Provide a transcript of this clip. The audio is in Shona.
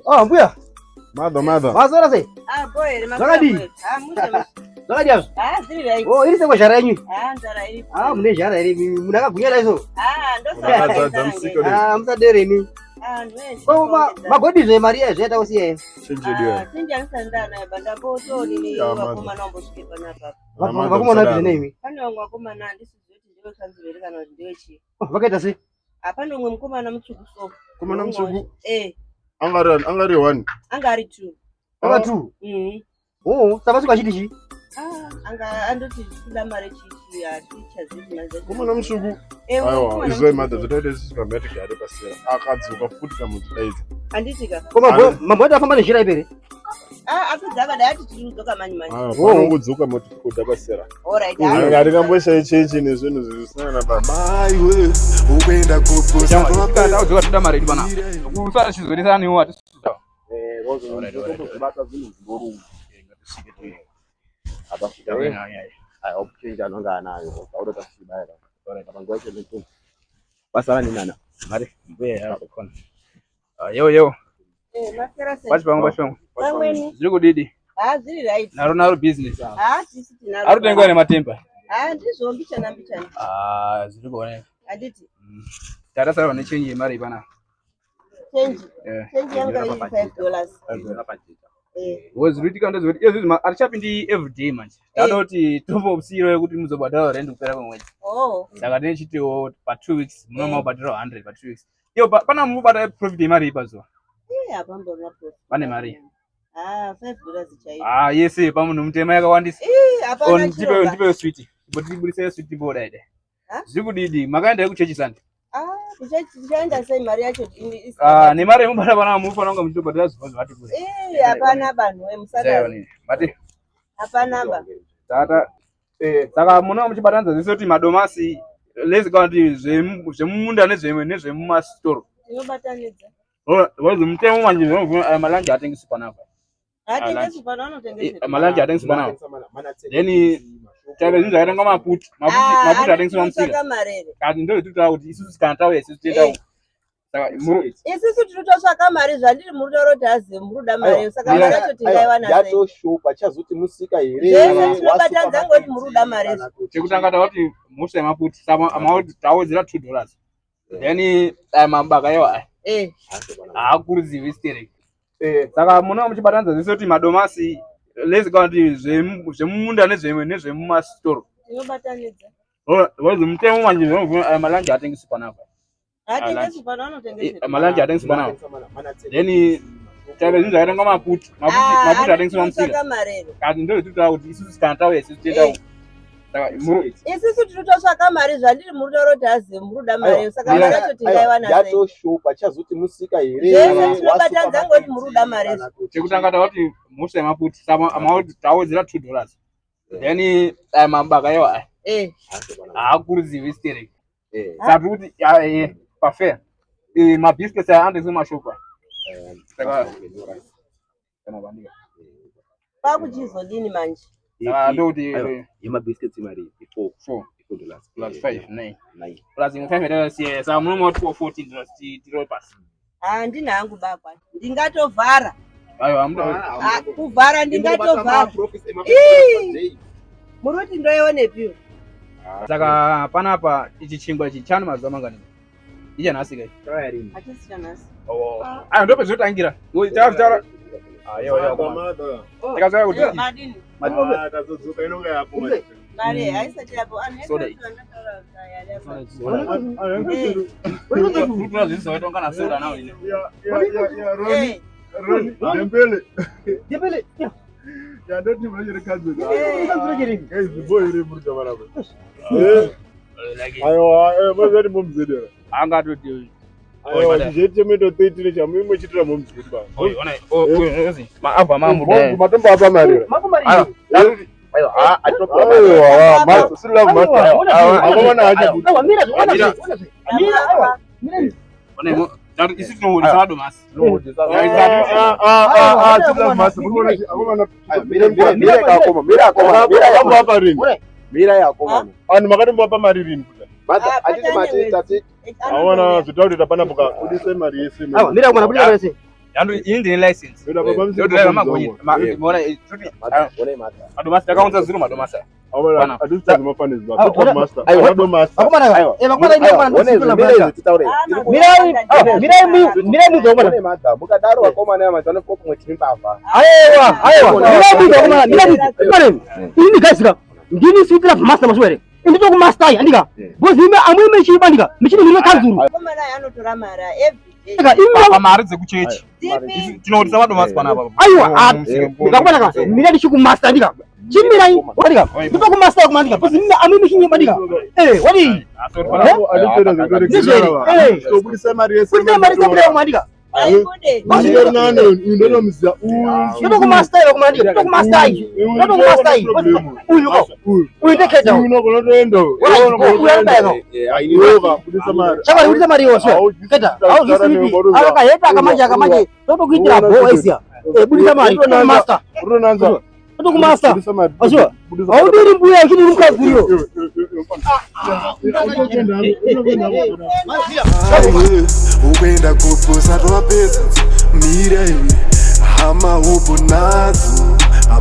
Oh, mbuya. Madha. Mazora se. Boy, Zakadi. Musa. Zakadi hapo. Zili right. Oh, ili sema shara yenyu. Ndara ili. Mune shara ili munaka kunyala hizo. Ndo sawa. Msadere ni. Ndwe. Oh, magodi zwe Maria zeta usiye. Chinje dio. Tinja nsandana banda boto nini wakoma nombo skipa napa. Wakoma na bine nimi. Kana wakoma na ndisi zote ndio kanzibere kana ndio chi. Vakaita se. Apana umwe mkoma na mtsuku so. Kuma na mtsuku. Angari 1. Angari 2. Anga 2. Oh, sabasu kwa chiti. Anga andoti kula mare chichi ya teacher zina. Kuma na mtsuku. Aiwa, izwe madha zote systematic ya pasera. Akadzuka futhi kamutaiza. Anditika. Koma mambo afamba njira ipere. Akudzaka dati tiruzoka mani. Panongudzuka moti kuda pasera. Alright. Ngari kambosha chechi nezvinhu zvisina na baba. Maiwe, ukwenda kuposa kwa tauzoka tuda mare bana. Kusara chizonisa ni wati. Zibata zvinhu zingoruma. Ngatisike tu. Abafika opchinja nonga anayo. Auda tasibaira. Kabangoje mtu. Basala ni nana. Mari mbe hapo kona. Yo. Masera se. Bachwangu. Pamweni. Ziri kudidi. Ziri right. Naro business. Tisi tinaro. Arutengwa ne matemba. Ndizo mbichana. Ziri kuoneka. Anditi. Tara sara ne change mari bana. Change yanga $5. Woziriti kanda zuri. Arichapindi every day manje. Dadoti tombo usiro yekuti muzobadala rent kupera kwemwedzi. Saka tine chitiwo pa 2 weeks munoma ubadala 100 pa 2 weeks. Yo pana mubata profit imari ipazo. Apambo na profit. Pane mari. $5 chaipo. Yes, pamunhu mutema yakawandisa. Apana ndipe sweet. Botibulise sweet boda ide. Zikudidi makaenda kuchechi sana. Kuchaenda sei mari yacho ne mari mubata bana mufana nga mutobadala zvinhu zvati kure. Apana banhu wemusaka. Mati. Apana ba. Tata saka munoma muchibatanza zvese kuti madomasi lezi kuti zvemumunda nezvemumastoro. Tinobatanidza. Wazi mutemo manje malanje atengisi panapa. Atengisi panapa tengisi. Malanje atengisi panapa. Then tabe zinza yatanga maputi atengisi mamsika. Kati ndo tutaura kuti isusu kana tawe isusu tenda. Saka isusu tinototsvaka mari zvandiri murudoro dhazi muruda mari saka mari yacho tingaiwana sei. Yatoshupa chazoti musika here. Zvese tinobatanza ngoti muruda mari. Chekutanga tawati musa maputi amauti tawedzera $2. Then mabaka yawa. Akurudziwi history. Saka munoma muchibatanza zvese kuti madomasi lezi kuti zvemumunda nezvemumastoro. Tinobatanidza. Wazi mutemo manje malanje atengisi panapa. Atengisi panapa tengisi. Malanje atengisi panapa. Then tabe zinza yatanga maputi atengisi mamsika. Kati ndo tutaura kuti isusu kana tawe isusu tenda. Saka isusu tinototsvaka mari zvandiri murudoro dhazi muruda mari saka mari yacho tingaiwana sei. Yatoshupa chazoti musika here. Zvese tinobatanza ngoti muruda mari. Chekutanga tawati musa maputi amauti tawedzera $2. Then mabaka yawa. Akurudziwi history. Saka kuti pafair. Mabiscuits andisi mashopa. Saka kana bandika. Pakuchizodini manje. Ndoti yemabiscuits mari $4 plus 5 9 plus $5 yes saka munoma $14 tiro pass. Handina hangu bakwa ndingatovhara. Aiwa kuvhara ndingatovhara. Muruti ndoione piwo. Saka panapa ichi chingwa chichano mazuva mangani. Icha nhasi kai. Achisi chanhasi. Ndope zvotangira. Tara. Ndakazara kuti madini. Tazodzoka inonga yapo. Mari haisati yapo. Dembele. Ya ndoti manje kadzo. Guys, boy uri muruta maraba. Ayo, mazari momzedera. Angatoti ayo jeti medo 30 chamwe chitira momzedi ba. Ona maava mamuda. Matomba apa mari. Ayo. Ayo, atopa. Ayo, sila mata. Akona haja. Mira. Dari isi no risado mas. Tila mas. Mira apa rin. Mira yakoma. Ani makatomba apa mari rin. Mata atiti mati tati. Awana zvitauri tapana buka udise mari yese. Mira kumana buja wese. Yandu indi license. Ndio driver magonyini. Umeona tuti madomasa kaunza zero madomasa. Bana adusa mafani zwa tuti master. Ado master. Akomana bakwana ine mwana kusipula bana. Mirai muzo bana. Mata mukadaro wakoma naye mazana ko kumwe timbava. Aiwa. Mirai muzo. Ini gasika. Ngini sitira master maswere. Ndito ku master andika. Bozi ime amwe mechiba ndika. Michini nile kazuru. Koma naye anotora mara every Ndika imwe mari dzekuchechi. Tinourisa madomasa pana apa. Aiwa. Ndikakubona ka. Mirai chiku master ndika. Chimirai wadika. Ndito ku master kumandika. Bozi ime amwe mechiba ndika. Wadi. Budisa mari yese. Budisa mari yese kumandika. Ndiro nane ndono mzia. Ndito ku master kumandika. Ndito ku master. Ndito ku master. Uyu ndeketa. Uno konoendo. Budisa mari. Chama budisa mari yose. Keta. Au zisimi. Aka heta kamaje. Toto kuitira bo esia. Budisa mari ku master. Ronanza. Ndito ku master. Aswa. Au ndiri mbuya kini mukazuriyo. Ukwenda kupusa twapesa mira iwe hama upo nazo